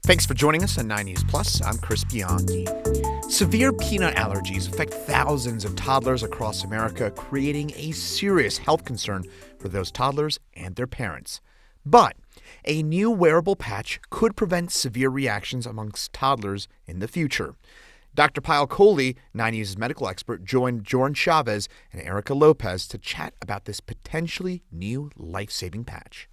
Thanks for joining us on 9 News Plus. I'm Chris Bianchi. Severe peanut allergies affect thousands of toddlers across America, creating a serious health concern for those toddlers and their parents. But a new wearable patch could prevent severe reactions amongst toddlers in the future. Dr. Payal Kohli, 9 News' medical expert, joined Jordan Chavez and Erica Lopez to chat about this potentially new life-saving patch.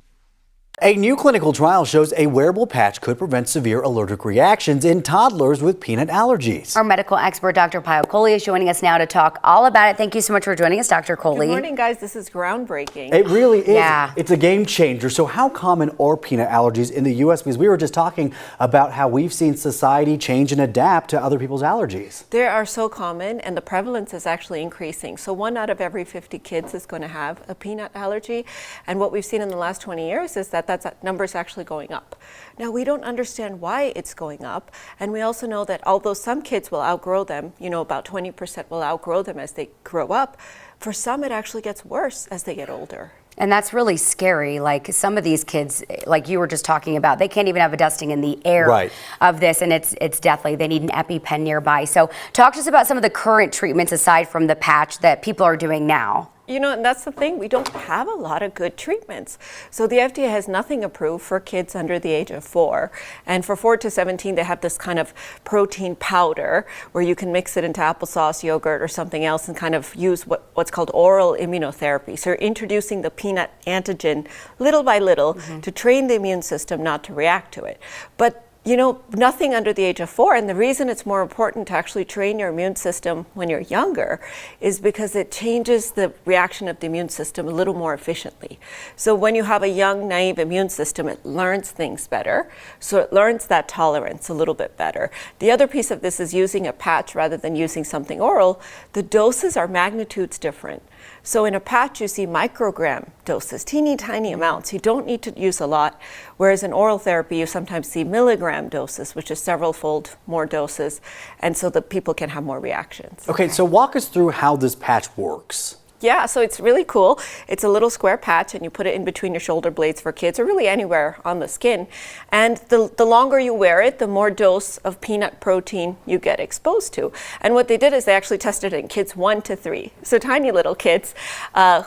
A new clinical trial shows a wearable patch could prevent severe allergic reactions in toddlers with peanut allergies. Our medical expert, Dr. Payal Kohli, is joining us now to talk all about it. Thank you so much for joining us, Dr. Kohli. Good morning, guys. This is groundbreaking. It really is. Yeah. It's a game changer. So how common are peanut allergies in the U.S.? Because we were just talking about how we've seen society change and adapt to other people's allergies. They are so common, and the prevalence is actually increasing. So 1 out of every 50 kids is going to have a peanut allergy. And what we've seen in the last 20 years is that number is actually going up. Now, we don't understand why it's going up. And we also know that although some kids will outgrow them, about 20% will outgrow them as they grow up, for some it actually gets worse as they get older. And that's really scary. Like some of these kids, like you were just talking about, they can't even have a dusting in the air of this, and it's deathly. They need an EpiPen nearby. So talk to us about some of the current treatments aside from the patch that people are doing now. And that's the thing, we don't have a lot of good treatments. So the FDA has nothing approved for kids under the age of 4. And for 4 to 17, they have this kind of protein powder where you can mix it into applesauce, yogurt, or something else and kind of use what's called oral immunotherapy. So you're introducing the peanut antigen little by little to train the immune system not to react to it. But nothing under the age of 4. And the reason it's more important to actually train your immune system when you're younger is because it changes the reaction of the immune system a little more efficiently. So when you have a young, naive immune system, it learns things better. So it learns that tolerance a little bit better. The other piece of this is using a patch rather than using something oral. The doses are magnitudes different. So in a patch, you see microgram doses, teeny tiny amounts. You don't need to use a lot. Whereas in oral therapy, you sometimes see milligram doses, which is several-fold more doses. And so that people can have more reactions. Okay, so walk us through how this patch works. Yeah, so it's really cool. It's a little square patch, and you put it in between your shoulder blades for kids, or really anywhere on the skin. And the longer you wear it, the more dose of peanut protein you get exposed to. And what they did is they actually tested it in kids 1 to 3, so tiny little kids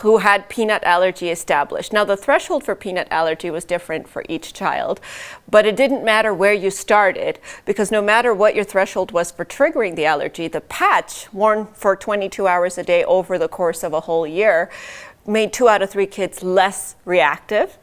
who had peanut allergy established. Now, the threshold for peanut allergy was different for each child, but it didn't matter where you started, because no matter what your threshold was for triggering the allergy, the patch worn for 22 hours a day over the course of a whole year made 2 out of 3 kids less reactive.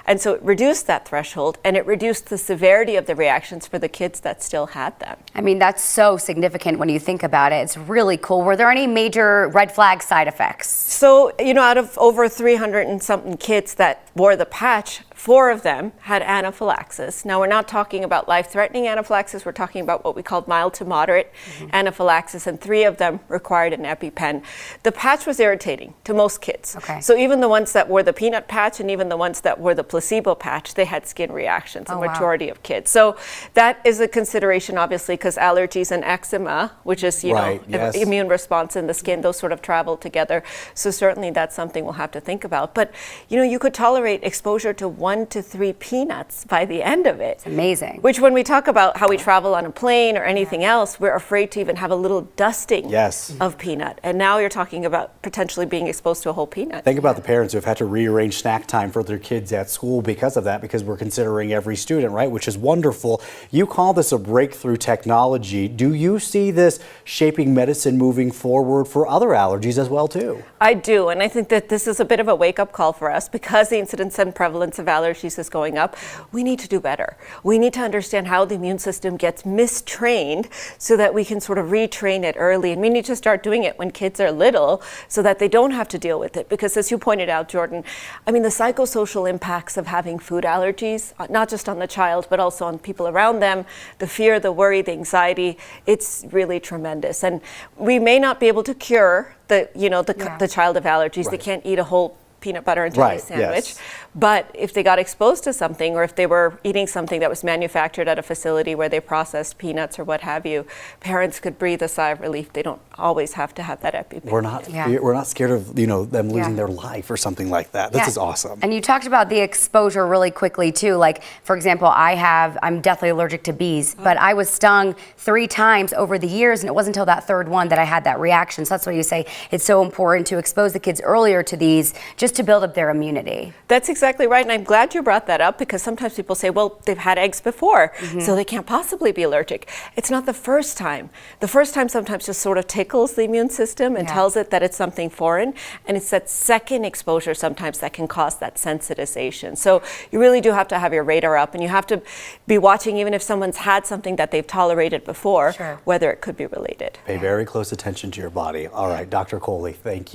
And so it reduced that threshold, and it reduced the severity of the reactions for the kids that still had them. I mean, that's so significant when you think about it. It's really cool. Were there any major red flag side effects? So, out of over 300 and something kids that wore the patch, 4 of them had anaphylaxis. Now, we're not talking about life-threatening anaphylaxis. We're talking about what we call mild to moderate anaphylaxis, and 3 of them required an EpiPen. The patch was irritating to most kids. Okay. So even the ones that wore the peanut patch and even the ones that wore the placebo patch, they had skin reactions, a majority of kids. So that is a consideration, obviously, because allergies and eczema, which is, immune response in the skin, those sort of travel together. So certainly that's something we'll have to think about. But, you could tolerate exposure to 1 to 3 peanuts by the end of it. It's amazing. Which, when we talk about how we travel on a plane or anything else, we're afraid to even have a little dusting of peanut. And now you're talking about potentially being exposed to a whole peanut. Think about the parents who have had to rearrange snack time for their kids at school because of that, because we're considering every student, right? Which is wonderful. You call this a breakthrough technology. Do you see this shaping medicine moving forward for other allergies as well, too? I do, and I think that this is a bit of a wake-up call for us because the incidence and prevalence of allergies is going up. We need to do better. We need to understand how the immune system gets mistrained so that we can sort of retrain it early, and we need to start doing it when kids are little so that they don't have to deal with it. Because as you pointed out, Jordan, I mean, the psychosocial impacts of having food allergies, not just on the child, but also on people around them, the fear, the worry, the anxiety, it's really tremendous. And we may not be able to cure the child of allergies. They can't eat a whole peanut butter and jelly Right, sandwich. yes. But if they got exposed to something, or if they were eating something that was manufactured at a facility where they processed peanuts or what have you, parents could breathe a sigh of relief. They don't always have to have that EpiPen. We're not scared of them losing their life or something like that. This is awesome. And you talked about the exposure really quickly too. Like, for example, I'm definitely allergic to bees, but I was stung 3 times over the years, and it wasn't until that 3rd one that I had that reaction. So that's why you say it's so important to expose the kids earlier to these, just to build up their immunity. That's exactly right, and I'm glad you brought that up, because sometimes people say, well, they've had eggs before, so they can't possibly be allergic. It's not the first time. The first time sometimes just sort of tickles the immune system and tells it that it's something foreign, and it's that second exposure sometimes that can cause that sensitization. So you really do have to have your radar up, and you have to be watching even if someone's had something that they've tolerated before, whether it could be related. Pay very close attention to your body. All right, Dr. Kohli, thank you.